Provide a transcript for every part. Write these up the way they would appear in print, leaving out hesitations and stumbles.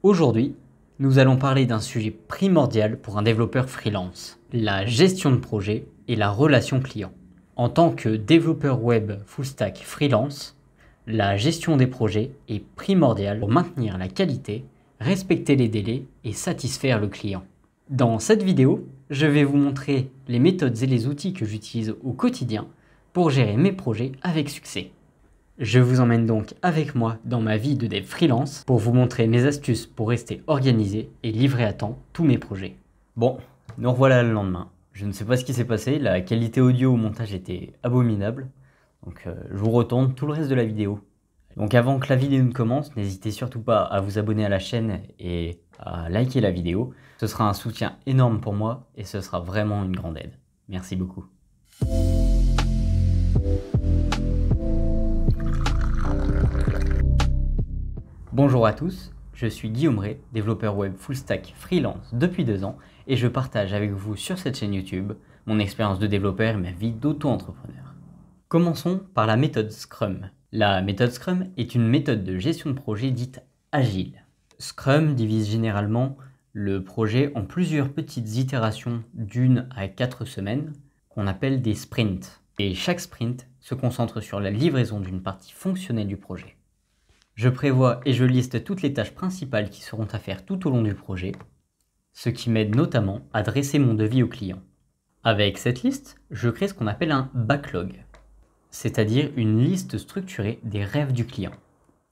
Aujourd'hui, nous allons parler d'un sujet primordial pour un développeur freelance, la gestion de projet et la relation client. En tant que développeur web full stack freelance, la gestion des projets est primordiale pour maintenir la qualité, respecter les délais et satisfaire le client. Dans cette vidéo, je vais vous montrer les méthodes et les outils que j'utilise au quotidien pour gérer mes projets avec succès. Je vous emmène donc avec moi dans ma vie de dev freelance pour vous montrer mes astuces pour rester organisé et livrer à temps tous mes projets. Bon, nous revoilà le lendemain. Je ne sais pas ce qui s'est passé, la qualité audio au montage était abominable. Donc je vous retourne tout le reste de la vidéo. Donc avant que la vidéo ne commence, n'hésitez surtout pas à vous abonner à la chaîne et à liker la vidéo. Ce sera un soutien énorme pour moi et ce sera vraiment une grande aide. Merci beaucoup. Bonjour à tous, je suis Guillaume Ray, développeur web full stack freelance depuis 2 ans et je partage avec vous sur cette chaîne YouTube mon expérience de développeur et ma vie d'auto-entrepreneur. Commençons par la méthode Scrum. La méthode Scrum est une méthode de gestion de projet dite agile. Scrum divise généralement le projet en plusieurs petites itérations d'1 à 4 semaines qu'on appelle des sprints. Et chaque sprint se concentre sur la livraison d'une partie fonctionnelle du projet. Je prévois et je liste toutes les tâches principales qui seront à faire tout au long du projet, ce qui m'aide notamment à dresser mon devis au client. Avec cette liste, je crée ce qu'on appelle un backlog, c'est-à-dire une liste structurée des rêves du client.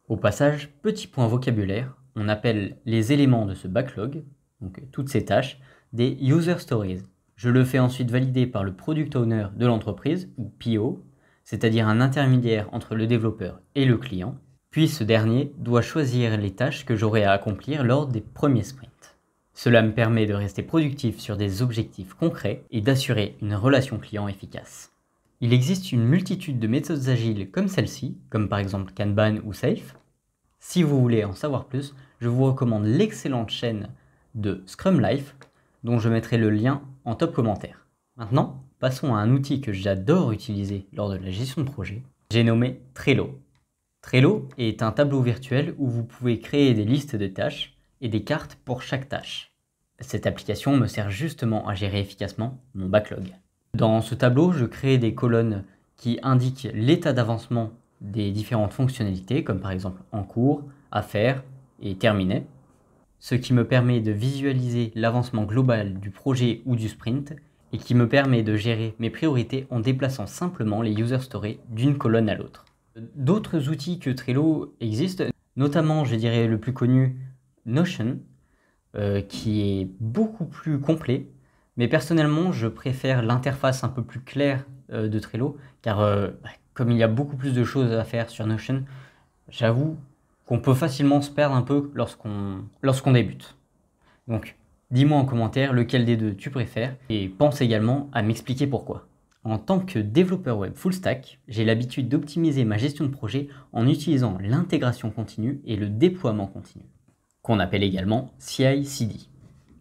Au passage, petit point vocabulaire, on appelle les éléments de ce backlog, donc toutes ces tâches, des user stories. Je le fais ensuite valider par le product owner de l'entreprise, ou PO, c'est-à-dire un intermédiaire entre le développeur et le client. Puis ce dernier doit choisir les tâches que j'aurai à accomplir lors des premiers sprints. Cela me permet de rester productif sur des objectifs concrets et d'assurer une relation client efficace. Il existe une multitude de méthodes agiles comme celle-ci, comme par exemple Kanban ou Safe. Si vous voulez en savoir plus, je vous recommande l'excellente chaîne de Scrum Life, dont je mettrai le lien en top commentaire. Maintenant, passons à un outil que j'adore utiliser lors de la gestion de projet. J'ai nommé Trello. Trello est un tableau virtuel où vous pouvez créer des listes de tâches et des cartes pour chaque tâche. Cette application me sert justement à gérer efficacement mon backlog. Dans ce tableau, je crée des colonnes qui indiquent l'état d'avancement des différentes fonctionnalités, comme par exemple en cours, à faire et terminé, ce qui me permet de visualiser l'avancement global du projet ou du sprint et qui me permet de gérer mes priorités en déplaçant simplement les user stories d'une colonne à l'autre. D'autres outils que Trello existent, notamment je dirais le plus connu Notion, qui est beaucoup plus complet, mais personnellement je préfère l'interface un peu plus claire de Trello, car comme il y a beaucoup plus de choses à faire sur Notion, j'avoue qu'on peut facilement se perdre un peu lorsqu'on débute. Donc dis-moi en commentaire lequel des deux tu préfères et pense également à m'expliquer pourquoi. En tant que développeur web full stack, j'ai l'habitude d'optimiser ma gestion de projet en utilisant l'intégration continue et le déploiement continu, qu'on appelle également CI/CD,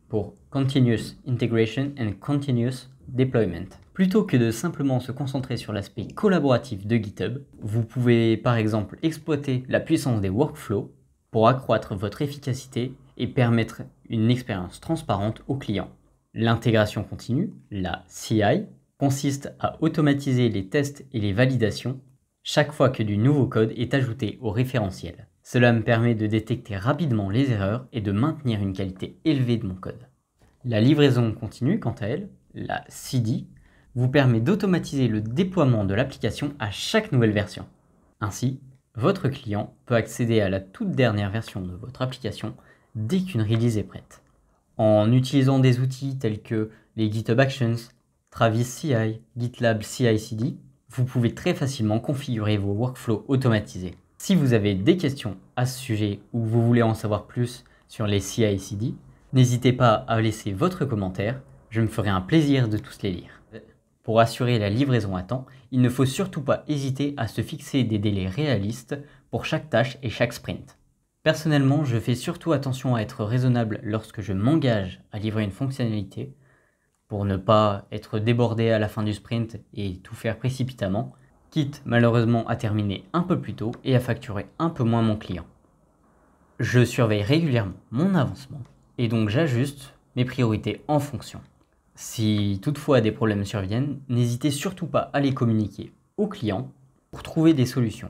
pour Continuous Integration and Continuous Deployment. Plutôt que de simplement se concentrer sur l'aspect collaboratif de GitHub, vous pouvez par exemple exploiter la puissance des workflows pour accroître votre efficacité et permettre une expérience transparente aux clients. L'intégration continue, la CI, consiste à automatiser les tests et les validations chaque fois que du nouveau code est ajouté au référentiel. Cela me permet de détecter rapidement les erreurs et de maintenir une qualité élevée de mon code. La livraison continue, quant à elle, la CD, vous permet d'automatiser le déploiement de l'application à chaque nouvelle version. Ainsi, votre client peut accéder à la toute dernière version de votre application dès qu'une release est prête. En utilisant des outils tels que les GitHub Actions, Travis CI, GitLab CI/CD, vous pouvez très facilement configurer vos workflows automatisés. Si vous avez des questions à ce sujet ou vous voulez en savoir plus sur les CI/CD, n'hésitez pas à laisser votre commentaire, je me ferai un plaisir de tous les lire. Pour assurer la livraison à temps, il ne faut surtout pas hésiter à se fixer des délais réalistes pour chaque tâche et chaque sprint. Personnellement, je fais surtout attention à être raisonnable lorsque je m'engage à livrer une fonctionnalité, pour ne pas être débordé à la fin du sprint et tout faire précipitamment, quitte malheureusement à terminer un peu plus tôt et à facturer un peu moins mon client. Je surveille régulièrement mon avancement et donc j'ajuste mes priorités en fonction. Si toutefois des problèmes surviennent, n'hésitez surtout pas à les communiquer au client pour trouver des solutions.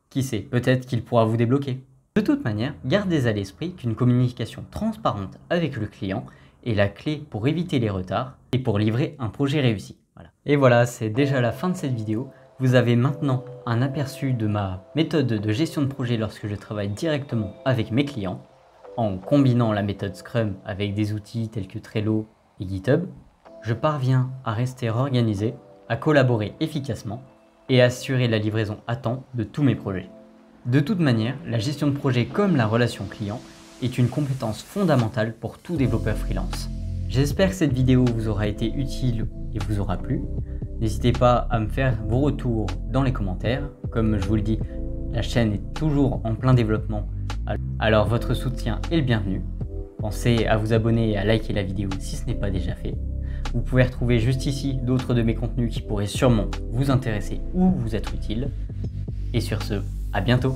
Qui sait, peut-être qu'il pourra vous débloquer. De toute manière, gardez à l'esprit qu'une communication transparente avec le client est la clé pour éviter les retards et pour livrer un projet réussi. Voilà. Et voilà, c'est déjà la fin de cette vidéo. Vous avez maintenant un aperçu de ma méthode de gestion de projet lorsque je travaille directement avec mes clients, en combinant la méthode Scrum avec des outils tels que Trello et GitHub. Je parviens à rester organisé, à collaborer efficacement et à assurer la livraison à temps de tous mes projets. De toute manière, la gestion de projet comme la relation client est une compétence fondamentale pour tout développeur freelance. J'espère que cette vidéo vous aura été utile et vous aura plu. N'hésitez pas à me faire vos retours dans les commentaires. Comme je vous le dis, la chaîne est toujours en plein développement, alors votre soutien est le bienvenu. Pensez à vous abonner et à liker la vidéo si ce n'est pas déjà fait. Vous pouvez retrouver juste ici d'autres de mes contenus qui pourraient sûrement vous intéresser ou vous être utiles. Et sur ce, à bientôt!